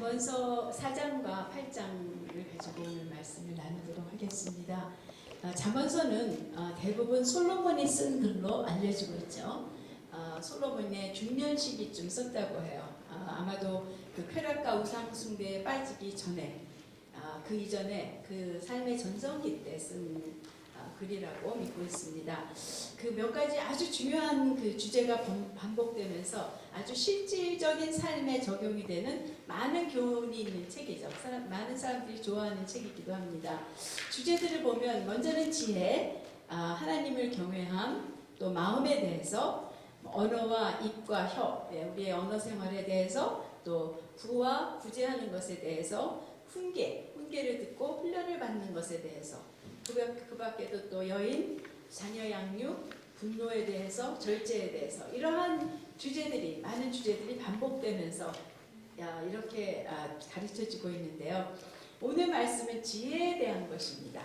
잠언서 4장과 8장을 가지고 오늘 말씀을 나누도록 하겠습니다. 잠언서는 대부분 솔로몬이 쓴 글로 알려지고 있죠. 솔로몬의 중년 시기쯤 썼다고 해요. 아마도 그 쾌락과 우상 숭배에 빠지기 전에, 그 이전에 그 삶의 전성기 때 쓴 글이라고 믿고 있습니다. 그 몇 가지 아주 중요한 그 주제가 반복되면서 아주 실질적인 삶에 적용이 되는 많은 교훈이 있는 책이죠. 많은 사람들이 좋아하는 책이기도 합니다. 주제들을 보면 먼저는 지혜, 하나님을 경외함, 또 마음에 대해서, 언어와 입과 혀, 우리의 언어 생활에 대해서, 또 구와 구제하는 것에 대해서, 훈계를 듣고 훈련을 받는 것에 대해서, 그 밖에도 또 여인, 자녀 양육, 분노에 대해서, 절제에 대해서 이러한 주제들이, 많은 주제들이 반복되면서 이렇게 가르쳐지고 있는데요. 오늘 말씀은 지혜에 대한 것입니다.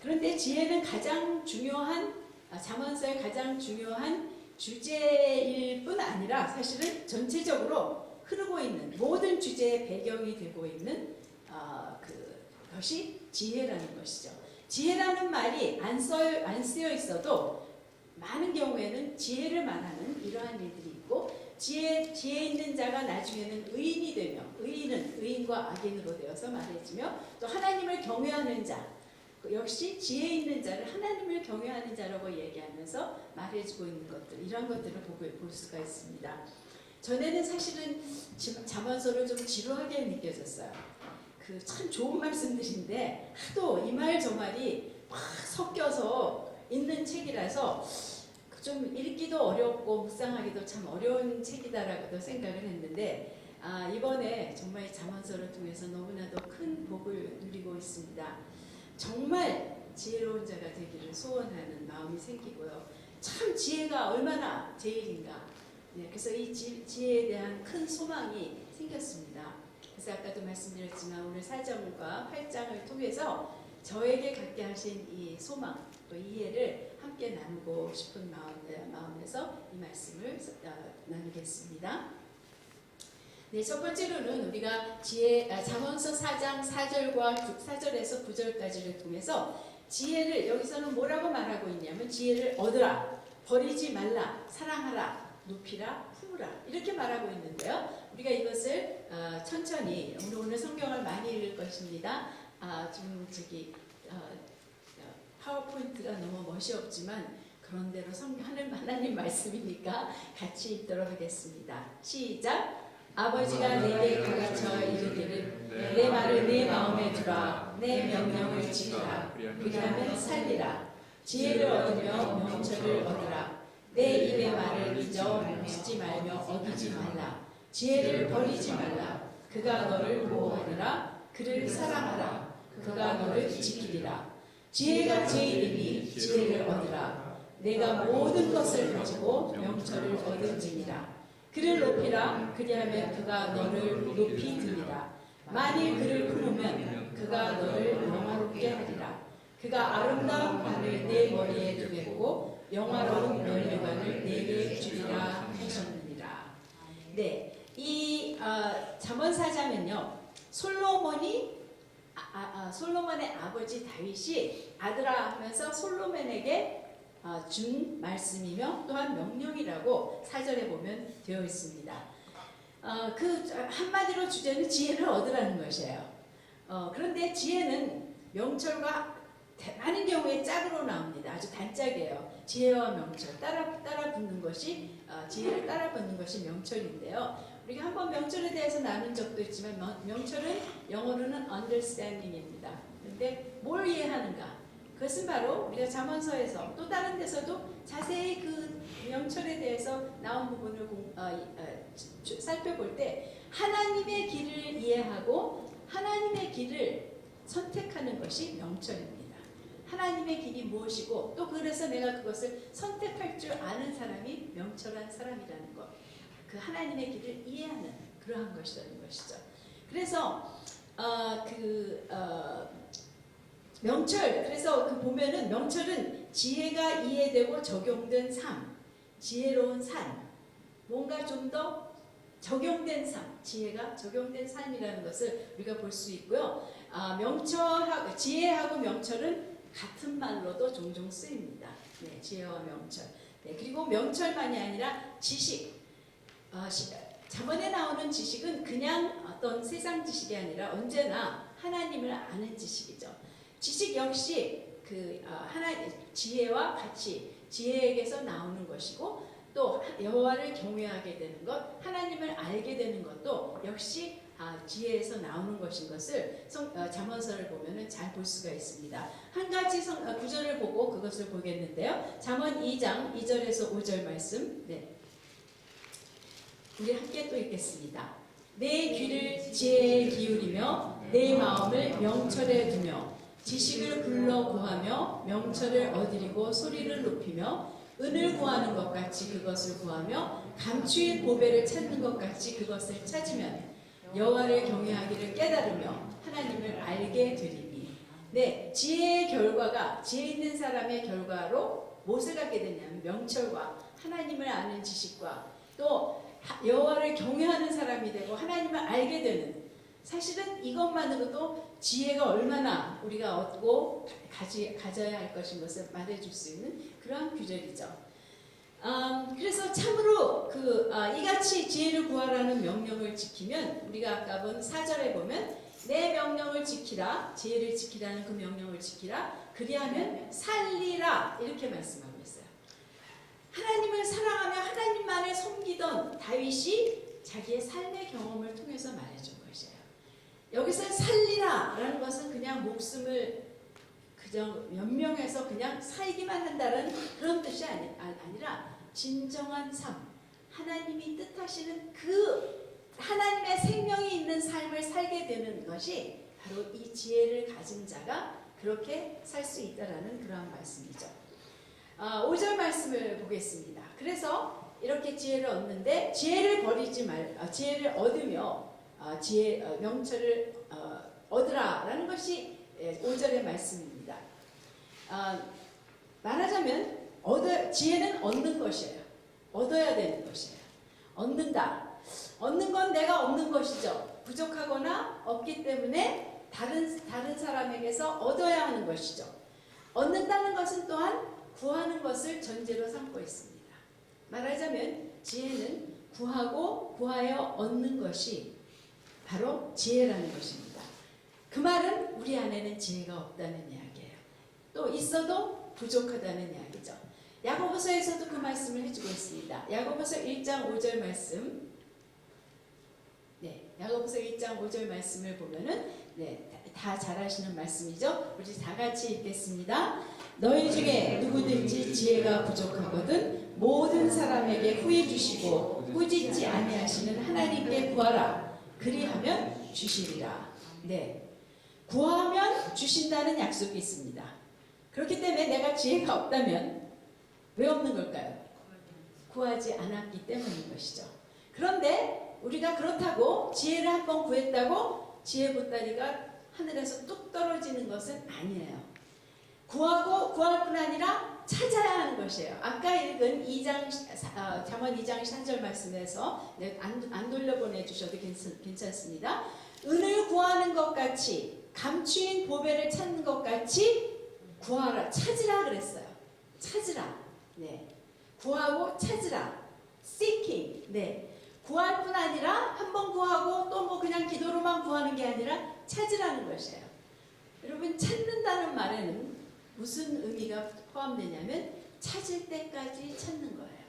그런데 지혜는 가장 중요한, 잠언서의 가장 중요한 주제일 뿐 아니라 사실은 전체적으로 흐르고 있는 모든 주제의 배경이 되고 있는 그것이 지혜라는 것이죠. 지혜라는 말이 안 쓰여 있어도 많은 경우에는 지혜를 말하는 이러한 일들이 있고, 지혜 있는 자가 나중에는 의인이 되며, 의인은 의인과 악인으로 되어서 말해지며, 또 하나님을 경외하는 자, 역시 지혜 있는 자를 하나님을 경외하는 자라고 얘기하면서 말해주고 있는 것들, 이런 것들을 볼 수가 있습니다. 전에는 사실은 잠언서를 좀 지루하게 느껴졌어요. 참 좋은 말씀들인데 하도 이 말 저 말이 막 섞여서 있는 책이라서 좀 읽기도 어렵고 묵상하기도 참 어려운 책이다라고도 생각을 했는데, 이번에 정말 잠언서를 통해서 너무나도 큰 복을 누리고 있습니다. 정말 지혜로운 자가 되기를 소원하는 마음이 생기고요. 참 지혜가 얼마나 제일인가. 그래서 이 지혜에 대한 큰 소망이 생겼습니다. 그래서 아까도 말씀드렸지만 오늘 4장과 8장을 통해서 저에게 갖게 하신 이 소망, 또 이해를 함께 나누고 싶은 마음에서 이 말씀을 나누겠습니다. 네, 첫 번째로는 우리가 잠언서 4장 4절에서 9절까지를 통해서 지혜를, 여기서는 뭐라고 말하고 있냐면 지혜를 얻으라, 버리지 말라, 사랑하라, 높이라, 품으라, 이렇게 말하고 있는데요. 우리가 이것을 천천히, 오늘 성경을 많이 읽을 것입니다. 좀 파워포인트가 너무 멋이 없지만 그런대로 하나님 말씀이니까 같이 읽도록 하겠습니다. 시작. 아버지가 내게 가르쳐 이르기를 내 말을 내 마음에 두라, 내 명령을 지키라, 그리하면 살리라. 지혜를 얻으며 명철을 얻으라. 내 입의 말을 잊어 멈추지 말며 어기지 말라. 지혜를 버리지 말라. 그가 너를 보호하리라. 그를 사랑하라. 그가 너를 지키리라. 지혜가 제일이니 지혜를 얻으라. 내가 모든 것을 가지고 명철을 얻은지니라. 그를 높이라. 그리하면 그가 너를 높이 드리라. 만일 그를 품으면 그가 너를 영화롭게 하리라. 그가 아름다운 관을 내 머리에 두겠고 영화로운 면류관을 내게 주리라 하셨느니라. 네, 이 잠언 4장은요, 솔로몬의 아버지 다윗이 아들아 하면서 솔로몬에게 준 말씀이며 또한 명령이라고 4절에 보면 되어 있습니다. 한마디로 주제는 지혜를 얻으라는 것이에요. 그런데 지혜는 명철과 많은 경우에 짝으로 나옵니다. 아주 단짝이에요. 지혜와 명철 따라 붙는 것이, 지혜를 따라 붙는 것이 명철인데요. 우리가 한번 명철에 대해서 나눈 적도 있지만 명철은 영어로는 understanding입니다. 그런데 뭘 이해하는가? 그것은 바로 우리가 잠언서에서 또 다른 데서도 자세히 그 명철에 대해서 나온 부분을 살펴볼 때 하나님의 길을 이해하고 하나님의 길을 선택하는 것이 명철입니다. 하나님의 길이 무엇이고 또 그래서 내가 그것을 선택할 줄 아는 사람이 명철한 사람이라는 것, 그 하나님의 길을 이해하는 그러한 것이라는 것이죠. 그래서 명철, 그래서 보면은 명철은 지혜가 이해되고 적용된 삶, 지혜로운 삶, 뭔가 좀 더 적용된 삶, 지혜가 적용된 삶이라는 것을 우리가 볼 수 있고요. 지혜하고 명철은 같은 말로도 종종 쓰입니다. 네, 지혜와 명철. 네, 그리고 명철만이 아니라 지식. 잠언에 나오는 지식은 그냥 어떤 세상 지식이 아니라 언제나 하나님을 아는 지식이죠. 지식 역시 지혜와 같이 지혜에게서 나오는 것이고, 또 여호와를 경외하게 되는 것, 하나님을 알게 되는 것도 역시 지혜에서 나오는 것인 것을 잠언서를 보면은 잘 볼 수가 있습니다. 한 가지 구절을 보고 그것을 보겠는데요. 잠언 2장 2절에서 5절 말씀. 네. 우리 함께 또 읽겠습니다. 내 귀를 지혜에 기울이며 내 마음을 명철에 두며 지식을 불러 구하며 명철을 얻으리고 소리를 높이며 은을 구하는 것 같이 그것을 구하며 감추인 보배를 찾는 것 같이 그것을 찾으면 여호와를 경외하기를 깨달으며 하나님을 알게 되리니. 네, 지혜의 결과가, 지혜 있는 사람의 결과로 무엇을 갖게 되냐면 명철과 하나님을 아는 지식과 또 여호와를 경외하는 사람이 되고 하나님을 알게 되는, 사실은 이것만으로도 지혜가 얼마나 우리가 얻고 가져야 할 것인 것을 말해줄 수 있는 그러한 규절이죠. 그래서 참으로 이같이 지혜를 구하라는 명령을 지키면, 우리가 아까 본 4절에 보면 내 명령을 지키라, 지혜를 지키라는 그 명령을 지키라, 그리하면 살리라, 이렇게 말씀하고 있어요. 하나님을 사랑하며 하나님만을 섬기던 다윗이 자기의 삶의 경험을 통해서 말해준 것이에요. 여기서 살리라 라는 것은 그냥 목숨을 그저 연명해서 그냥 살기만 한다는 그런 뜻이 아니라 진정한 삶, 하나님이 뜻하시는 그 하나님의 생명이 있는 삶을 살게 되는 것이 바로 이 지혜를 가진 자가 그렇게 살 수 있다라는 그러한 말씀이죠. 5절 말씀을 보겠습니다. 그래서 이렇게 지혜를 얻는데 지혜를 지혜를 얻으며 명철을 얻으라라는 것이 5절의 말씀입니다. 말하자면 지혜는 얻는 것이에요. 얻어야 되는 것이에요. 얻는다. 얻는 건 내가 얻는 것이죠. 부족하거나 없기 때문에 다른 사람에게서 얻어야 하는 것이죠. 얻는다는 것은 또한 구하는 것을 전제로 삼고 있습니다. 말하자면 지혜는 구하고 구하여 얻는 것이 바로 지혜라는 것입니다. 그 말은 우리 안에는 지혜가 없다는 이야기예요. 또 있어도 부족하다는 이야기죠. 야고보서에서도 그 말씀을 해주고 있습니다. 야고보서 1장 5절 말씀. 네, 야고보서 1장 5절 말씀을 보면은 다 잘 아시는 말씀이죠. 우리 다 같이 읽겠습니다. 너희 중에 누구든지 지혜가 부족하거든 모든 사람에게 후해 주시고 꾸짖지 아니하시는 하나님께 구하라. 그리하면 주시리라. 네, 구하면 주신다는 약속이 있습니다. 그렇기 때문에 내가 지혜가 없다면 왜 없는 걸까요? 구하지 않았기 때문인 것이죠. 그런데 우리가 그렇다고 지혜를 한번 구했다고 지혜 보따리가 하늘에서 뚝 떨어지는 것은 아니에요. 구할 뿐 아니라 찾아야 하는 것이에요. 아까 읽은 잠언 2장 4절 말씀에서 안 돌려보내 주셔도 괜찮습니다. 은을 구하는 것 같이, 감추인 보배를 찾는 것 같이 구하라, 찾으라 그랬어요. 찾으라. 네, 구하고 찾으라. seeking. 네, 구할 뿐 아니라 한번 구하고 또 그냥 기도로만 구하는 게 아니라 찾으라는 것이에요. 여러분, 찾는다는 말에는 무슨 의미가 포함되냐면 찾을 때까지 찾는 거예요.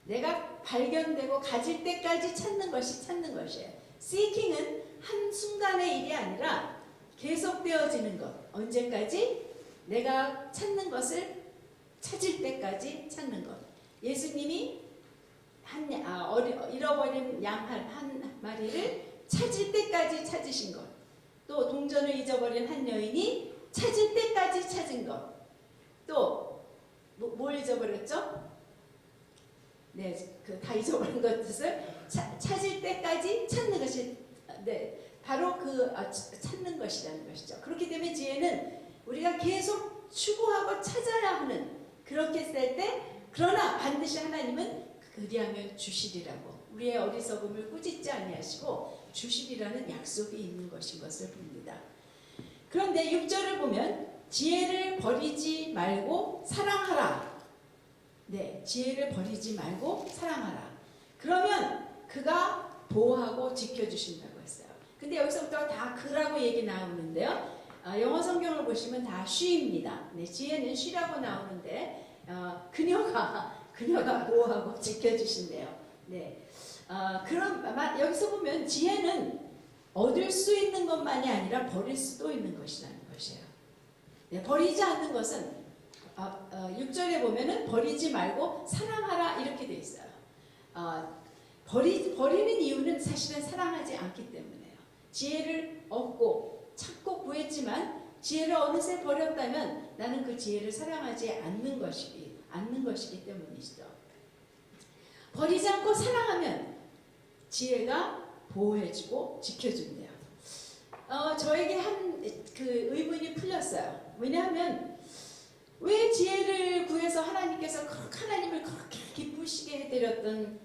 내가 발견되고 가질 때까지 찾는 것이에요. seeking은 한순간의 일이 아니라 계속되어지는 것. 언제까지? 내가 찾는 것을 찾을 때까지 찾는 것. 예수님이 잃어버린 양 한 마리를 찾을 때까지 찾으신 것. 또 동전을 잊어버린 한 여인이 찾을 때까지 찾은 것. 또 뭘 잊어버렸죠? 네, 다 잊어버린 것을 찾을 때까지 찾는 것이, 네, 바로 찾는 것이라는 것이죠. 그렇기 때문에 지혜는 우리가 계속 추구하고 찾아야 하는, 그렇게 했을 때, 그러나 반드시 하나님은 그리하면 주시리라고 우리의 어리석음을 꾸짖지 아니하시고 주시리라는 약속이 있는 것인 것을 봅니다. 그런데 6절을 보면 지혜를 버리지 말고 사랑하라. 네, 지혜를 버리지 말고 사랑하라. 그러면 그가 보호하고 지켜주신다고 했어요. 근데 여기서부터 다 그라고 얘기 나오는데요. 영어 성경을 보시면 다 she입니다. 네, 지혜는 she라고 나오는데 그녀가 보호하고 지켜주신대요. 네, 그럼 여기서 보면 지혜는 얻을 수 있는 것만이 아니라 버릴 수도 있는 것이라는 것이에요. 네, 버리지 않는 것은 6절에 보면은 버리지 말고 사랑하라 이렇게 돼 있어요. 버리는 이유는 사실은 사랑하지 않기 때문에요. 지혜를 얻고 찾고 구했지만 지혜를 어느새 버렸다면 나는 그 지혜를 사랑하지 않는 것이기 때문이죠. 버리지 않고 사랑하면 지혜가 보호해주고 지켜준대요. 저에게 그 의문이 풀렸어요. 왜냐하면 왜 지혜를 구해서 하나님을 그렇게 기쁘시게 해드렸던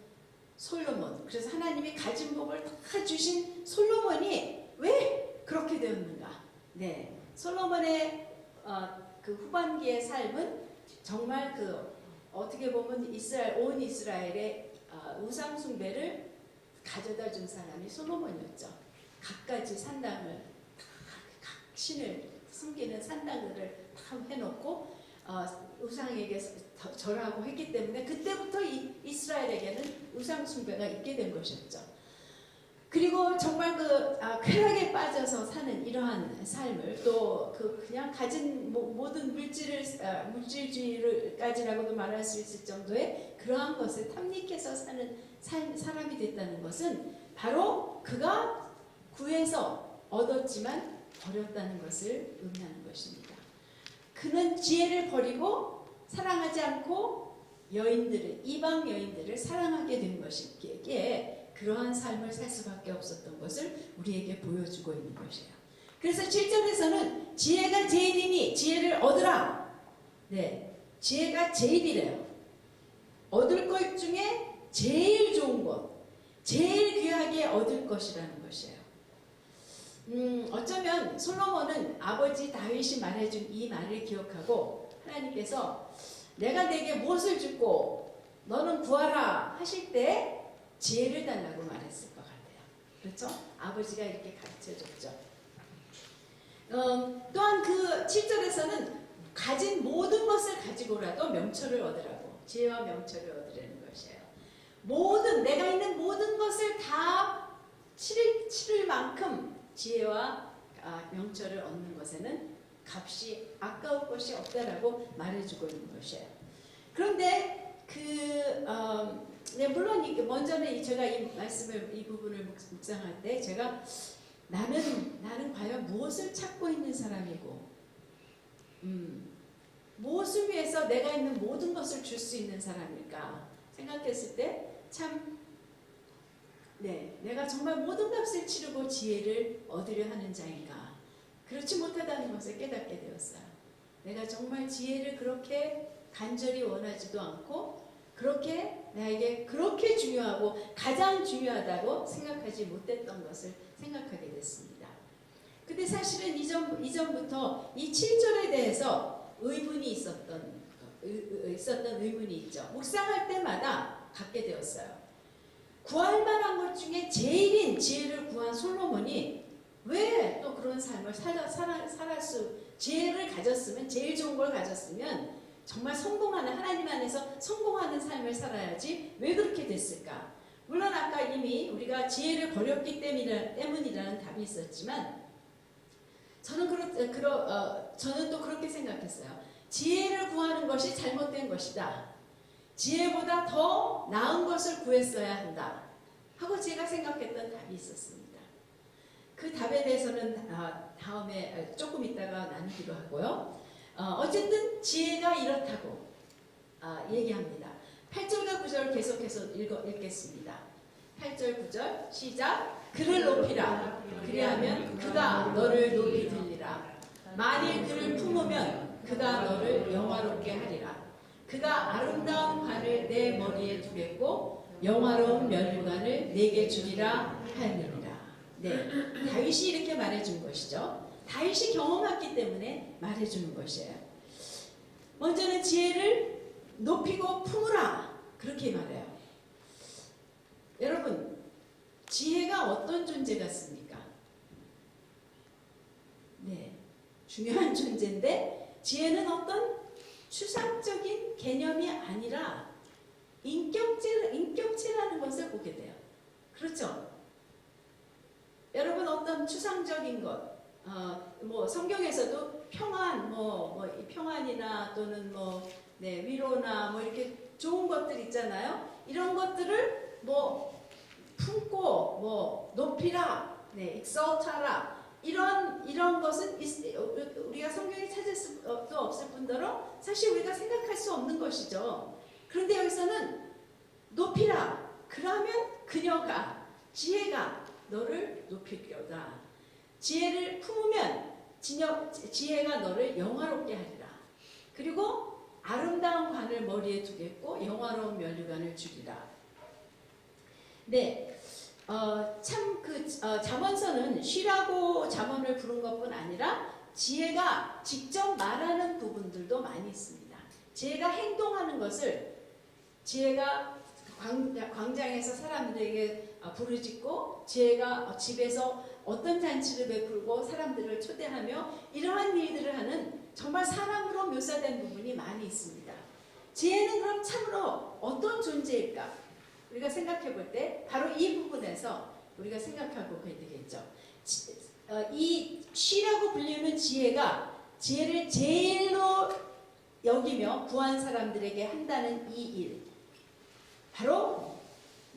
솔로몬, 그래서 하나님이 가진 복을 다 주신 솔로몬이 왜 그렇게 되었는가? 네, 솔로몬의 그 후반기의 삶은 정말 어떻게 보면 온 이스라엘의 우상 숭배를 가져다 준 사람이 솔로몬이었죠. 갖가지 산당을 각 신을 숨기는 산당들을 다 해놓고 우상에게 절하고 했기 때문에 그때부터 이스라엘에게는 우상 숭배가 있게 된 것이었죠. 그리고 정말 쾌락에 빠져서 사는 이러한 삶을 또 그냥 가진 모든 물질주의까지라고도 말할 수 있을 정도의 그러한 것을 탐닉해서 사는 사람이 됐다는 것은 바로 그가 구해서 얻었지만 버렸다는 것을 의미하는 것입니다. 그는 지혜를 버리고 사랑하지 않고 이방 여인들을 사랑하게 된 것이기에 그러한 삶을 살 수밖에 없었던 것을 우리에게 보여주고 있는 것이에요. 그래서 7절에서는 지혜가 제일이니 지혜를 얻으라. 네, 지혜가 제일이래요. 얻을 것 중에 제일 좋은 것, 제일 귀하게 얻을 것이라는 것이에요. 어쩌면 솔로몬은 아버지 다윗이 말해준 이 말을 기억하고 하나님께서 내가 내게 무엇을 주고 너는 구하라 하실 때 지혜를 달라고 말했을 것 같아요. 그렇죠? 아버지가 이렇게 가르쳐줬죠. 또한 그 7절에서는 가진 모든 것을 가지고라도 명철을 얻으라고, 지혜와 명철을 얻으라는 것이에요. 내가 있는 모든 것을 다 치를 만큼 지혜와 명철을 얻는 것에는 값이 아까울 것이 없다라고 말해주고 있는 것이에요. 그런데 물론 먼저는 제가 이 부분을 묵상할 때 제가 나는 과연 무엇을 찾고 있는 사람이고 무엇을 위해서 내가 있는 모든 것을 줄 수 있는 사람일까 생각했을 때 참 내가 정말 모든 값을 치르고 지혜를 얻으려 하는 자인가, 그렇지 못하다는 것을 깨닫게 되었어요. 내가 정말 지혜를 그렇게 간절히 원하지도 않고 그렇게 나에게 그렇게 중요하고 가장 중요하다고 생각하지 못했던 것을 생각하게 됐습니다. 근데 사실은 이전부터 이 7절에 대해서 있었던 의문이 있죠. 묵상할 때마다 갖게 되었어요. 구할 만한 것 중에 제일인 지혜를 구한 솔로몬이 왜 또 그런 삶을 지혜를 가졌으면, 제일 좋은 걸 가졌으면 정말 하나님 안에서 성공하는 삶을 살아야지 왜 그렇게 됐을까? 물론 아까 이미 우리가 지혜를 버렸기 때문이라는 답이 있었지만 저는 또 그렇게 생각했어요. 지혜를 구하는 것이 잘못된 것이다. 지혜보다 더 나은 것을 구했어야 한다 하고 제가 생각했던 답이 있었습니다. 그 답에 대해서는 다음에 조금 있다가 나누기로 하고요. 어쨌든 지혜가 이렇다고 얘기합니다. 8절과 9절 계속해서 읽겠습니다. 8절 9절 시작. 그를 높이라. 그리하면 그가 너를 높이 들리라. 만일 그를 품으면 그가 너를 영화롭게 하리라. 그가 아름다운 관을 내 머리에 두겠고 영화로운 면류관을 내게 주리라 하였느니라. 네, 다윗이 이렇게 말해준 것이죠. 다윗이 경험했기 때문에 말해주는 것이에요. 먼저는 지혜를 높이고 품으라 그렇게 말해요. 여러분, 지혜가 어떤 존재 같습니까? 네, 중요한 존재인데 지혜는 어떤 추상적인 개념이 아니라 인격체라는 것을 보게 돼요. 그렇죠? 여러분, 어떤 추상적인 것, 뭐 성경에서도 평안, 평안이나 또는 위로나 이렇게 좋은 것들 있잖아요. 이런 것들을 품고 높이라, exalt하라. 이런 것은 우리가 성경에 찾을 수도 없을 뿐더러 사실 우리가 생각할 수 없는 것이죠. 그런데 여기서는 높이라. 그러면 지혜가 너를 높이려다. 지혜를 품으면 지혜가 너를 영화롭게 하리라. 그리고 아름다운 관을 머리에 두겠고 영화로운 면류관을 주리라. 네, 잠언서는 쉬라고 잠언을 부른 것뿐 아니라 지혜가 직접 말하는 부분들도 많이 있습니다. 지혜가 행동하는 것을 지혜가 광장에서 사람들에게 부르짖고 지혜가 집에서 어떤 잔치를 베풀고 사람들을 초대하며 이러한 일들을 하는 정말 사람으로 묘사된 부분이 많이 있습니다. 지혜는 그럼 참으로 어떤 존재일까? 우리가 생각해 볼 때 바로 이 부분에서 우리가 생각하고 가야 되겠죠. 이 쉬라고 불리는 지혜를 제일로 여기며 구한 사람들에게 한다는 이 일, 바로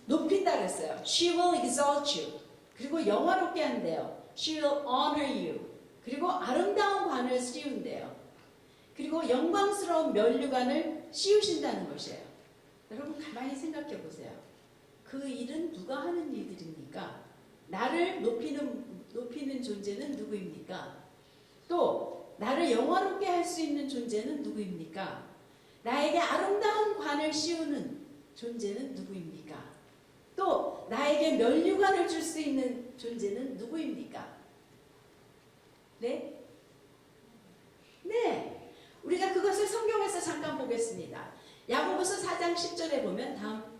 높인다 그랬어요. She will exalt you. 그리고 영화롭게 한대요. She will honor you. 그리고 아름다운 관을 씌운대요. 그리고 영광스러운 면류관을 씌우신다는 것이에요. 여러분 가만히 생각해 보세요. 그 일은 누가 하는 일들입니까? 나를 높이는 존재는 누구입니까? 또 나를 영화롭게 할 수 있는 존재는 누구입니까? 나에게 아름다운 관을 씌우는 존재는 누구입니까? 또 나에게 면류관을 줄 수 있는 존재는 누구입니까? 네? 네. 우리가 그것을 성경에서 잠깐 보겠습니다. 야고보서 4장 10절에 보면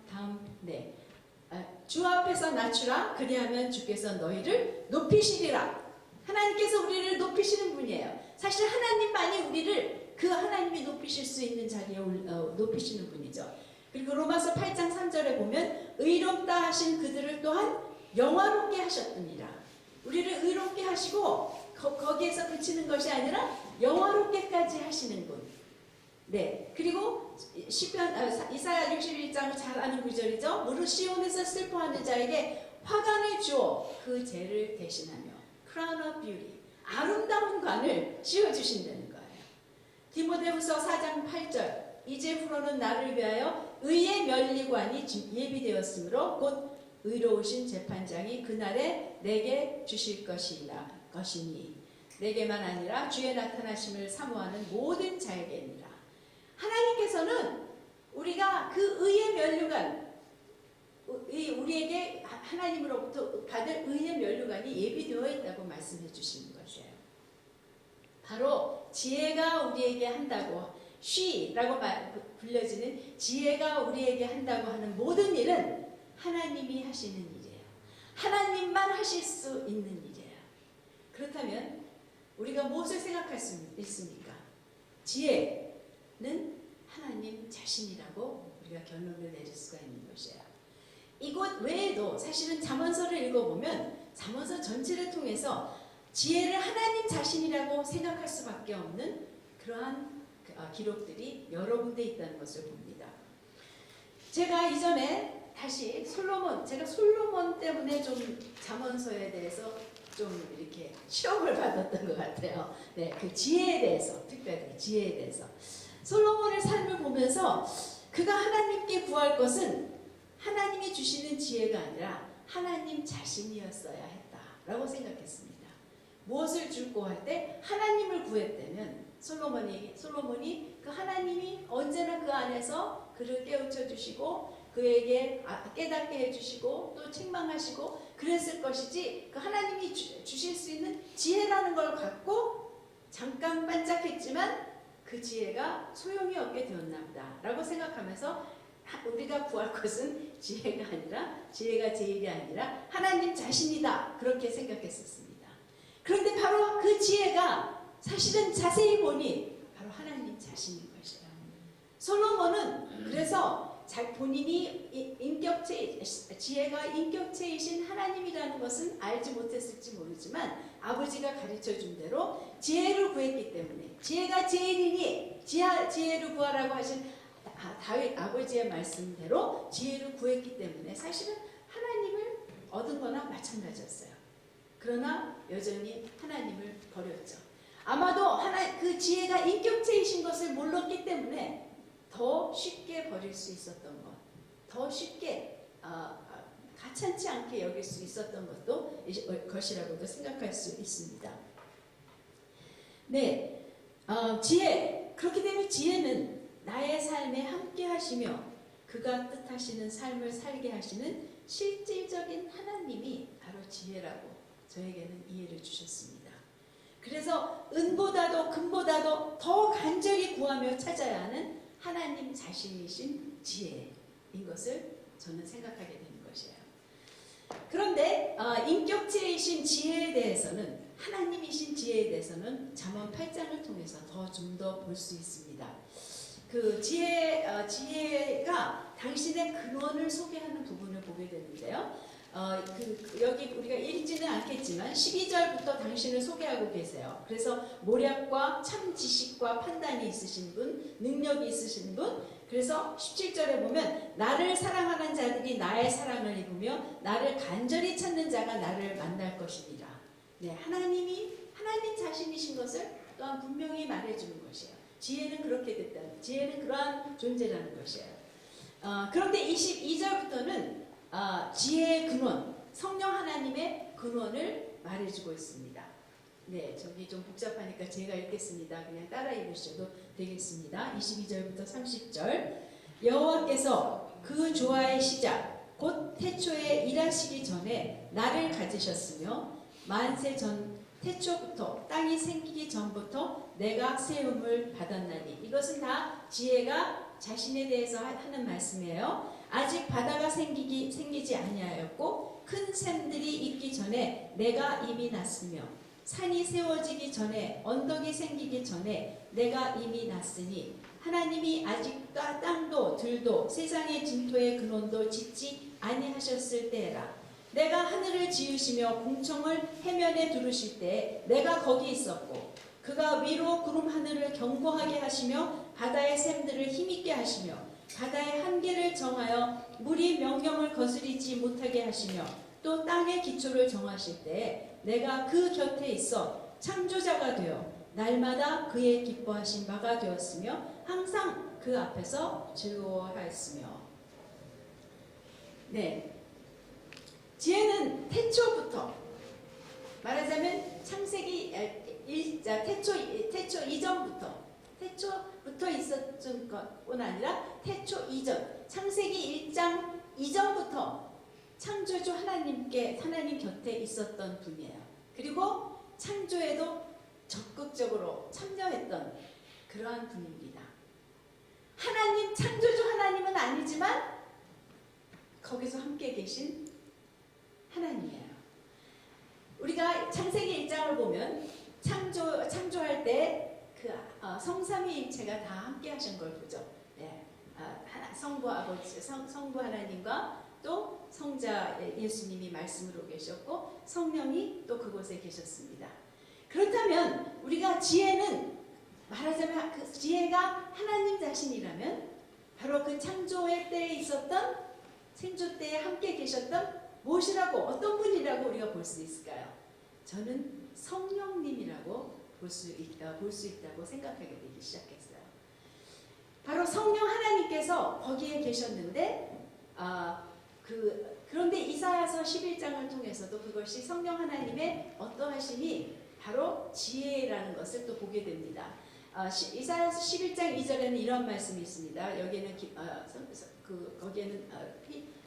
주 앞에서 낮추라. 그리하면 주께서 너희를 높이시리라. 하나님께서 우리를 높이시는 분이에요. 사실 하나님만이 우리를 그 하나님이 높이실 수 있는 자리에 높이시는 분이죠. 그리고 로마서 8장 3절에 보면 의롭다 하신 그들을 또한 영화롭게 하셨느니라. 우리를 의롭게 하시고 거기에서 그치는 것이 아니라 영화롭게까지 하시는 분. 네. 그리고 이사야 61장 잘 아는 구절이죠. 무릇 시온에서 슬퍼하는 자에게 화관을 주어 그 죄를 대신하며 crown of beauty, 아름다운 관을 씌워주신다는 거예요. 디모데후서 4장 8절 이제후로는 나를 위하여 의의 면류관이 예비되었으므로 곧 의로우신 재판장이 그날에 내게 주실 것이니 내게만 아니라 주의 나타나심을 사모하는 모든 자에게니라. 하나님께서는 우리가 그 의의 면류관, 우리에게 하나님으로부터 받을 의의 면류관이 예비되어 있다고 말씀해 주시는 것이에요. 바로 지혜가 우리에게 한다고, she라고 불려지는 지혜가 우리에게 한다고 하는 모든 일은 하나님이 하시는 일이에요. 하나님만 하실 수 있는 일이에요. 그렇다면 우리가 무엇을 생각할 수 있습니까? 지혜는 하나님 자신이라고 우리가 결론을 내릴 수가 있는 것이에요. 이것 외에도 사실은 잠언서를 읽어보면 잠언서 전체를 통해서 지혜를 하나님 자신이라고 생각할 수밖에 없는 그러한 기록들이 여러 군데 있다는 것을 봅니다. 제가 이전에 다시 제가 솔로몬 때문에 좀 잠언서에 대해서 좀 이렇게 시험을 받았던 것 같아요. 네, 그 지혜에 대해서, 특별히 지혜에 대해서. 솔로몬의 삶을 보면서 그가 하나님께 구할 것은 하나님이 주시는 지혜가 아니라 하나님 자신이었어야 했다라고 생각했습니다. 무엇을 줄고 할 때 하나님을 구했다면 솔로몬이 그 하나님이 언제나 그 안에서 그를 깨우쳐 주시고 그에게 깨닫게 해주시고 또 책망하시고 그랬을 것이지, 그 하나님이 주실 수 있는 지혜라는 걸 갖고 잠깐 반짝했지만 그 지혜가 소용이 없게 되었나 보다 라고 생각하면서 우리가 구할 것은 지혜가 제일이 아니라 하나님 자신이다, 그렇게 생각했었습니다. 그런데 바로 그 지혜가 사실은 자세히 보니 바로 하나님 자신인 것이에요. 솔로몬은 그래서 본인이 지혜가 인격체이신 하나님이라는 것은 알지 못했을지 모르지만 아버지가 가르쳐준 대로 지혜를 구했기 때문에, 지혜가 제일이니 지혜를 구하라고 하신 다윗 아버지의 말씀대로 지혜를 구했기 때문에 사실은 하나님을 얻은 거나 마찬가지였어요. 그러나 여전히 하나님을 버렸죠. 아마도 그 지혜가 인격체이신 것을 몰랐기 때문에 더 쉽게 버릴 수 있었던 것, 더 쉽게 가찮지 않게 여길 수 있었던 것이라고도 생각할 수 있습니다. 네, 지혜. 그렇기 때문에 지혜는 나의 삶에 함께 하시며 그가 뜻하시는 삶을 살게 하시는 실질적인 하나님이 바로 지혜라고 저에게는 이해를 주셨습니다. 그래서 은보다도 금보다도 더 간절히 구하며 찾아야 하는 하나님 자신이신 지혜인 것을 저는 생각하게 되는 것이에요. 그런데 인격체이신 지혜에 대해서는, 하나님이신 지혜에 대해서는 잠언 8장을 통해서 좀 더 볼 수 있습니다. 그 지혜가 당신의 근원을 소개하는 부분을 보게 되는데요. 여기 우리가 읽지는 않겠지만 12절부터 당신을 소개하고 계세요. 그래서 모략과 참 지식과 판단이 있으신 분, 능력이 있으신 분. 그래서 17절에 보면 나를 사랑하는 자들이 나의 사랑을 입으며 나를 간절히 찾는 자가 나를 만날 것이니라. 네, 하나님 자신이신 것을 또한 분명히 말해주는 것이에요. 지혜는 그렇게 됐다는, 지혜는 그러한 존재라는 것이에요. 그런데 22절부터는 지혜의 근원, 성령 하나님의 근원을 말해주고 있습니다. 네, 저기 좀 복잡하니까 제가 읽겠습니다. 그냥 따라 읽으셔도 되겠습니다. 22절부터 30절. 여호와께서 그 조화의 시작, 곧 태초에 일하시기 전에 나를 가지셨으며 만세 전 태초부터 땅이 생기기 전부터 내가 세움을 받았나니. 이것은 다 지혜가 자신에 대해서 하는 말씀이에요. 아직 바다가 생기지 아니하였고 큰 샘들이 있기 전에 내가 이미 났으며 산이 세워지기 전에 언덕이 생기기 전에 내가 이미 났으니 하나님이 아직 땅도 들도 세상의 진토의 근원도 짓지 아니하셨을 때라. 내가 하늘을 지으시며 공청을 해면에 두르실 때 내가 거기 있었고 그가 위로 구름 하늘을 견고하게 하시며 바다의 샘들을 힘있게 하시며 바다의 한계를 정하여 물이 명령을 거스리지 못하게 하시며 또 땅의 기초를 정하실 때 내가 그 곁에 있어 창조자가 되어 날마다 그의 기뻐하신 바가 되었으며 항상 그 앞에서 즐거워하였으며. 네, 지혜는 태초부터, 말하자면 창세기 태초 이전부터 있었던 것뿐 아니라 태초 이전, 창세기 1장 이전부터 창조주 하나님 곁에 있었던 분이에요. 그리고 창조에도 적극적으로 참여했던 그러한 분입니다. 창조주 하나님은 아니지만 거기서 함께 계신 하나님이에요. 우리가 창세기 1장을 보면 창조할 때 그 성삼위일체가 다 함께 하신 걸 보죠. 네. 성부 하나님과 또 성자 예수님이 말씀으로 계셨고 성령이 또 그곳에 계셨습니다. 그렇다면 우리가 지혜는, 말하자면 그 지혜가 하나님 자신이라면 바로 그 창조의 때에 있었던, 생조 때에 함께 계셨던 무엇이라고, 어떤 분이라고 우리가 볼 수 있을까요? 저는 성령님이라고 볼 수 있다고 생각하게 되기 시작했어요. 바로 성령 하나님께서 거기에 계셨는데 그런데 이사야서 11장을 통해서도 그것이 성령 하나님의 어떠하심이 바로 지혜라는 것을 또 보게 됩니다. 이사야서 11장 2절에는 이런 말씀이 있습니다. 여기는 거기에는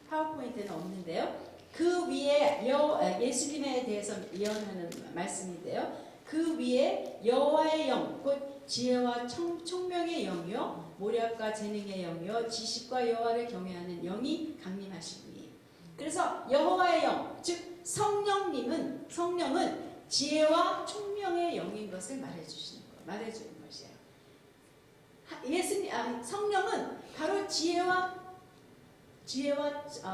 파워포인트는 없는데요. 그 위에 예수님에 대해서 예언하는 말씀인데요. 그 위에 여호와의 영, 곧 지혜와 총명의 영이요 모략과 재능의 영이요 지식과 여호와를 경외하는 영이 강림하시니. 그래서 여호와의 영, 즉 성령은 지혜와 총명의 영인 것을 말해주는 것이에요. 성령은 바로 지혜와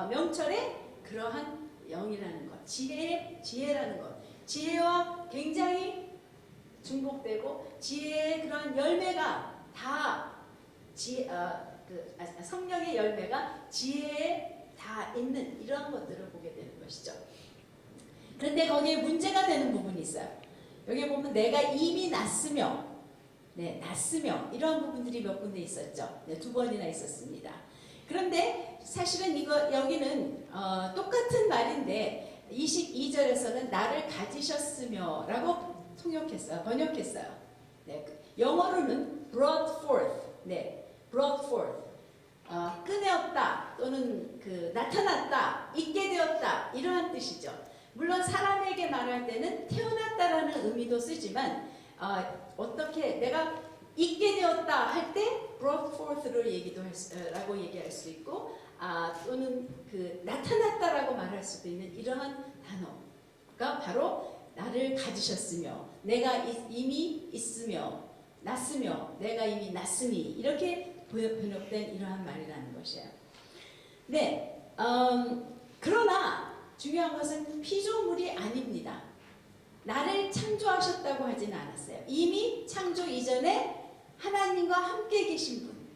명철의 그러한 영이라는 것, 지혜라는 것, 지혜와 굉장히 중복되고 지혜의 그런 열매가 다 성령의 열매가 지혜에 다 있는 이러한 것들을 보게 되는 것이죠. 그런데 거기에 문제가 되는 부분이 있어요. 여기 보면 내가 이미 났으며 이런 부분들이 몇 군데 있었죠. 2번이나 있었습니다. 그런데 사실은 여기는 똑같은 말인데 22절에서는 나를 가지셨으며 라고 번역했어요. 네, 영어로는 brought forth, 꺼내었다 또는 나타났다, 있게 되었다 이러한 뜻이죠. 물론 사람에게 말할 때는 태어났다라는 의미도 쓰지만 어떻게 내가 있게 되었다 할 때 brought forth를 라고 얘기할 수 있고 또는 나타났다라고 말할 수도 있는 이러한 단어가 바로 나를 가지셨으며 내가 이미 있으며 났으며 내가 이미 났으니 이렇게 번역된 이러한 말이라는 것이에요. 네, 그러나 중요한 것은 피조물이 아닙니다. 나를 창조하셨다고 하지는 않았어요. 이미 창조 이전에 하나님과 함께 계신 분,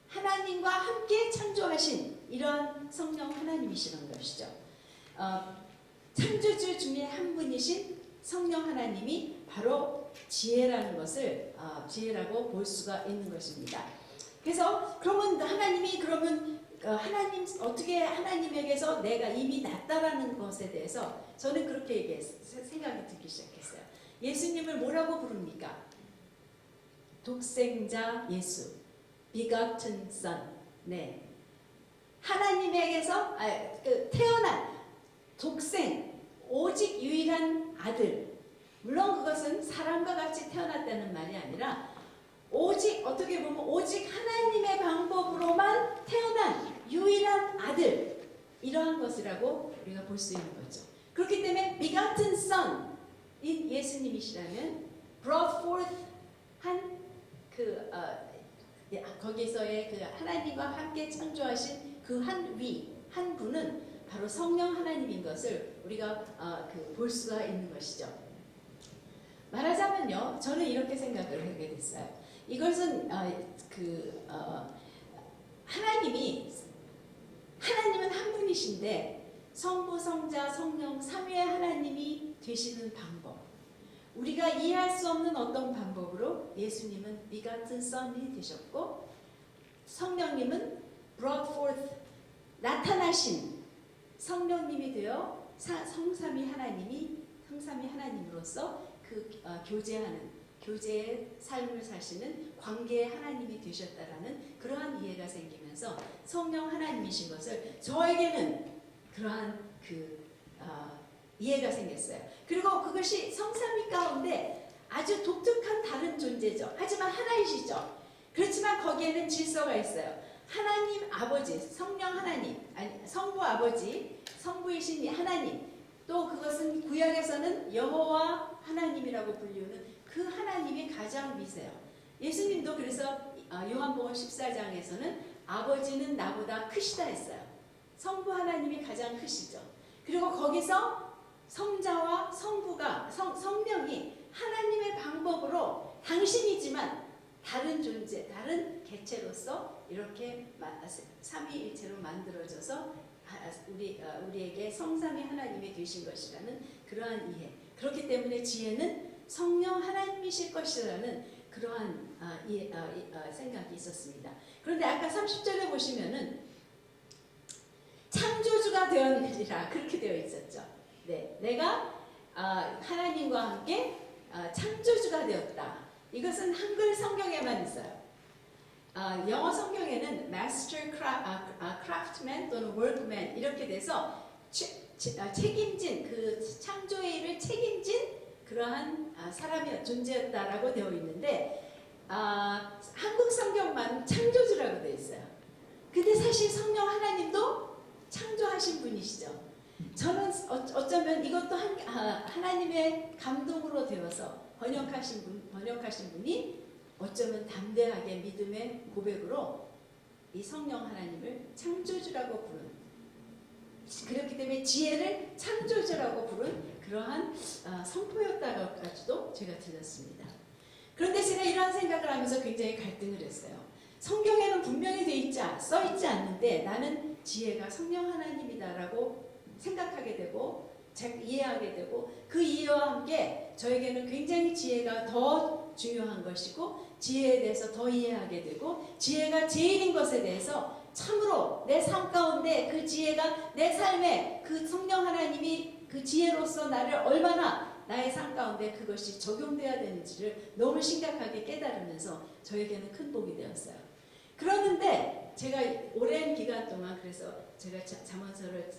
하나님과 함께 창조하신 이러한 성령 하나님이시는 것이죠. 창조주 중에 한 분이신 성령 하나님이 바로 지혜라는 것을 지혜라고 볼 수가 있는 것입니다. 그래서 그러면 하나님 어떻게 하나님에게서 내가 이미 났다라는 것에 대해서 저는 그렇게 생각이 들기 시작했어요. 예수님을 뭐라고 부릅니까? 독생자 예수, begotten son. 네, 하나님에게서 태어난 독생, 오직 유일한 아들. 물론 그것은 사람과 같이 태어났다는 말이 아니라 어떻게 보면 오직 하나님의 방법으로만 태어난 유일한 아들, 이러한 것이라고 우리가 볼 수 있는 거죠. 그렇기 때문에 begotten son 인 예수님이시라면 brought forth 거기서의 하나님과 함께 창조하신 한 분은 바로 성령 하나님인 것을 우리가 볼 수가 있는 것이죠. 말하자면요, 저는 이렇게 생각을 하게 됐어요. 이것은 하나님은 한 분이신데 성부, 성자, 성령 삼위의 하나님이 되시는 방법, 우리가 이해할 수 없는 어떤 방법으로 예수님은 begotten son이 되셨고 성령님은 brought forth, 나타나신 성령님이 되어 성삼위 하나님으로서 교제의 삶을 사시는 관계의 하나님이 되셨다라는 그러한 이해가 생기면서 성령 하나님이신 것을 저에게는 그러한 이해가 생겼어요. 그리고 그것이 성삼위 가운데 아주 독특한 다른 존재죠. 하지만 하나이시죠. 그렇지만 거기에는 질서가 있어요. 하나님 아버지, 성령 하나님, 성부 아버지, 성부이신 하나님, 또 그것은 구약에서는 여호와 하나님이라고 불리우는 그 하나님이 가장 위세요. 예수님도 그래서 요한복음 14장에서는 아버지는 나보다 크시다 했어요. 성부 하나님이 가장 크시죠. 그리고 거기서 성자와 성령이 하나님의 방법으로 당신이지만 다른 존재, 다른 개체로서 이렇게 삼위일체로 만들어져서 우리에게 성삼위 하나님이 되신 것이라는 그러한 이해. 그렇기 때문에 지혜는 성령 하나님이실 것이라는 그러한 생각이 있었습니다. 그런데 아까 30절에 보시면은 창조주가 되었느니라 그렇게 되어 있었죠. 네, 내가 하나님과 함께 창조주가 되었다. 이것은 한글 성경에만 있어요. 영어 성경에는 master craftsman 또는 workman 이렇게 돼서 책임진 그 창조의 일을 책임진 그러한 사람이 존재였다라고 되어 있는데 한국 성경만 창조주라고 되어 있어요. 근데 사실 성령 하나님도 창조하신 분이시죠. 저는 어쩌면 이것도 하나님의 감동으로 되어서 번역하신 분이 어쩌면 담대하게 믿음의 고백으로 이 성령 하나님을 창조주라고 부른, 그렇기 때문에 지혜를 창조주라고 부른 그러한 선포였다고까지도 제가 들었습니다. 그런데 제가 이러한 생각을 하면서 굉장히 갈등을 했어요. 성경에는 분명히 써 있지 않는데 나는 지혜가 성령 하나님이다라고 생각하게 되고 이해하게 되고 그 이해와 함께 저에게는 굉장히 지혜가 더 중요한 것이고 지혜에 대해서 더 이해하게 되고 지혜가 제일인 것에 대해서 참으로 내 삶 가운데 그 지혜가 내 삶에 그 성령 하나님이 그 지혜로서 나를 얼마나 나의 삶 가운데 그것이 적용돼야 되는지를 너무 심각하게 깨달으면서 저에게는 큰 복이 되었어요. 그러는데 제가 오랜 기간 동안 그래서 제가 잠언서를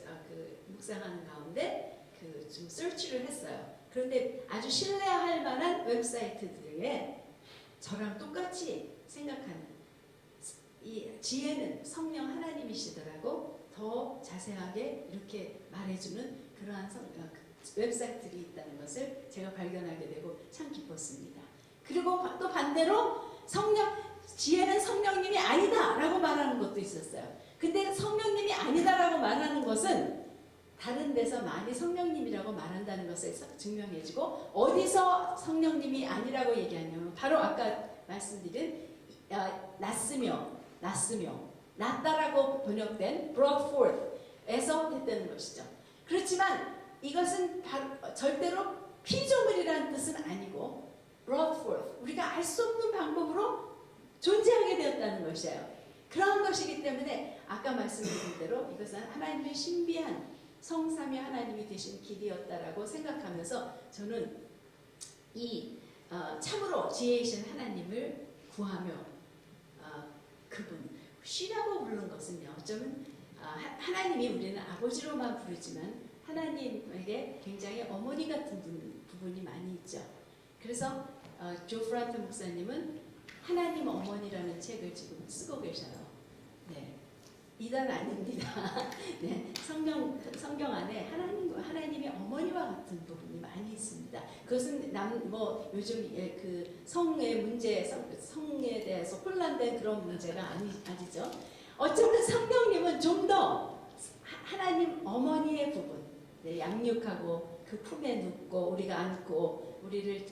묵상하는 가운데 좀 서치를 했어요. 그런데 아주 신뢰할 만한 웹사이트들에 저랑 똑같이 생각하는 이 지혜는 성령 하나님이시더라고 더 자세하게 이렇게 말해주는 그러한 웹사이트들이 있다는 것을 제가 발견하게 되고 참 기뻤습니다. 그리고 또 반대로 지혜는 성령님이 아니다 라고 말하는 것도 있었어요. 근데 성령님이 아니다라고 말하는 것은 다른 데서 많이 성령님이라고 말한다는 것을 증명해주고 어디서 성령님이 아니라고 얘기하냐면 바로 아까 말씀드린 낫다라고 번역된 brought forth에서 했다는 것이죠. 그렇지만 이것은 절대로 피조물이라는 뜻은 아니고 brought forth, 우리가 알 수 없는 방법으로 존재하게 되었다는 것이에요. 그러한 것이기 때문에 아까 말씀드린 대로 이것은 하나님의 신비한 성삼위 하나님이 되신 길이었다라고 생각하면서 저는 참으로 지혜이신 하나님을 구하며 그분 쉬라고 부르는 것은요, 어쩌면 하나님이 우리는 아버지로만 부르지만 하나님에게 굉장히 어머니 같은 부분이 많이 있죠. 그래서 조 프란트 목사님은 하나님 어머니라는 책을 지금 쓰고 계셔요. 네. 이단 아닙니다. 네, 성경 안에 하나님의 어머니와 같은 부분이 많이 있습니다. 그것은 요즘 그 성의 문제, 성에 대해서 혼란된 그런 문제가 아니죠. 어쩌면 성령님은 좀 더 하나님 어머니의 부분, 네, 양육하고 그 품에 눕고 우리가 안고 우리를